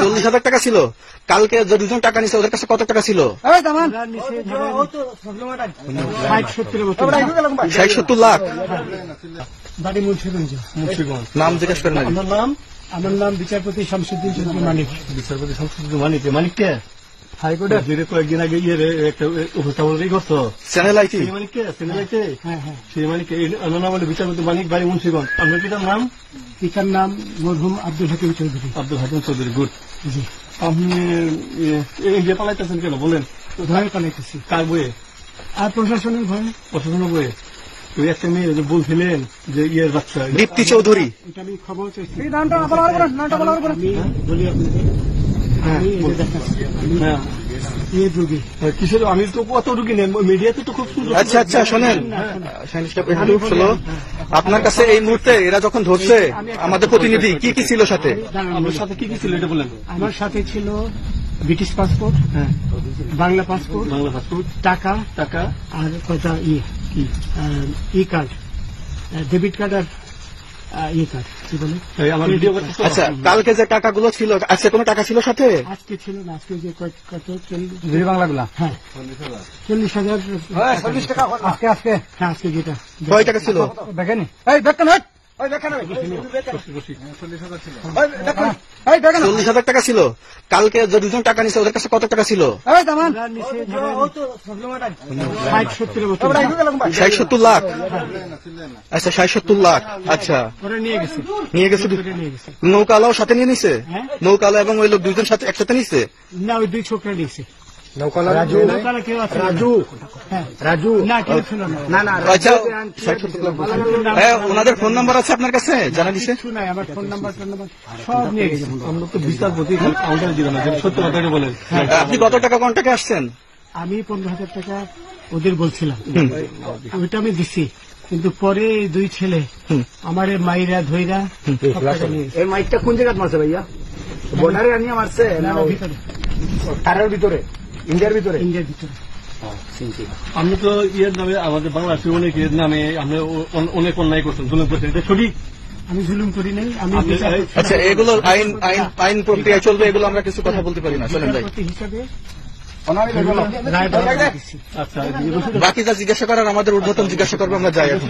40,000 টাকা ছিল। কালকে যে দুজন টাকা নিছে ওদের কাছে কত টাকা ছিল? 60-70 লাখ। বাড়ি মুন্সিগঞ্জ। নাম জিজ্ঞেস করেন। আমার নাম বিচারপতি শামসুদ্দিন চৌধুরী মানিক। বিচারপতি শামসুদ্দিন মানিক। মানিক কে? হাইকোর্টের যে কয়েকদিন আগে একটা উপস্থাপনা করতো চ্যানেল আইটি। মানিককে চ্যানেল সেই মানিককে নাম হলো বিচারপতি মানিক, বাড়ি মুন্সিগঞ্জ। আপনার পিতার নাম? পিতার নাম মরহুম আব্দুল হাকিম চৌধুরী। আব্দুল হাকিম চৌধুরী। গুড। জি। আপনি ইয়ে পালাইতেছেন কেন বলেন? ভয়ে পালাইতেছি। কার বইয়ে? আর প্রশাসনের ভয়ে। প্রশাসনের বইয়ে? ওই একটা মেয়ে বলছিলেন যে ইয়ের বাচ্চা দীপ্তি চৌধুরী। এটা আমি খবর চাইছি। নামটা বলি আপনাকে। কিসের? আমি তো কত রুগী নেই মিডিয়াতে তো খুব সুন্দর। আচ্ছা আচ্ছা শোনেন, আপনার কাছে এই মুহূর্তে এরা যখন ধরছে আমাদের প্রতিনিধি কি কি ছিল সাথে? আমার সাথে কি কি ছিল এটা বলেন। আমার সাথে ছিল ব্রিটিশ পাসপোর্ট, বাংলা পাসপোর্ট, টাকা আর কটা ই কার্ড, ডেবিট কার্ড আর ই কার্ড। কি বলে? আচ্ছা, কালকে যে টাকাগুলো ছিল আজকে কোনো টাকা ছিল সাথে? আজকে ছিল না। আজকে যে কত বাংলাগুলা? হ্যাঁ 40,000 টাকা। আজকে হ্যাঁ আজকে যেটা কয় টাকা ছিল? দেখেনি। 40,000 টাকা ছিল। কালকে যে দুজন টাকা নিছে ওদের কাছে কত টাকা ছিল? 60-70 লাখ। আচ্ছা 60-70 লাখ। আচ্ছা নিয়ে গেছে। নৌকালাও সাথে নিয়ে নিছে? নৌকালা এবং ওই লোক দুজন সাথে একসাথে নিছে? না, ওই দুই ছোকরা নিছে। ওনাদের ফোন নাম্বার আছে আপনার কাছে? জানা দিছে? আমার ফোন নাম্বার সব নিয়ে গেছে। আমরা তো বিচারপতি কাউন্টার দিবেন না, সত্য কথা বলেন। আপনি কত টাকা কন্টাক্টে আসছেন? আমি 15,000 টাকা ওদের বলছিলাম, ওইটা আমি দিছি। কিন্তু পরে এই দুই ছেলে আমার মাইরা ধইরা। এই মাইকটা কোন জায়গায় মারছে ভাইয়া? বর্ডারে আনিয়ে মারছে না তারের ভিতরে? ইন্ডিয়ার ভিতরে? আমি তো ইয়ের নামে আমাদের বাংলাদেশের অনেক ইয়ের নামে আমরা অনেক অন্যায় করছেন, জুলুম করছেন, এটা সঠিক? আমি জুলুম করি নাই। আমি আচ্ছা, এগুলো আইন প্রক্রিয়া চলবে, এগুলো আমরা কিছু কথা বলতে পারি না। চলেন যাই। হিসাবে আচ্ছা, বাকি যা জিজ্ঞাসা করার আমাদের ঊর্ধ্বতন জিজ্ঞাসা করবো, আমরা যাই এখন।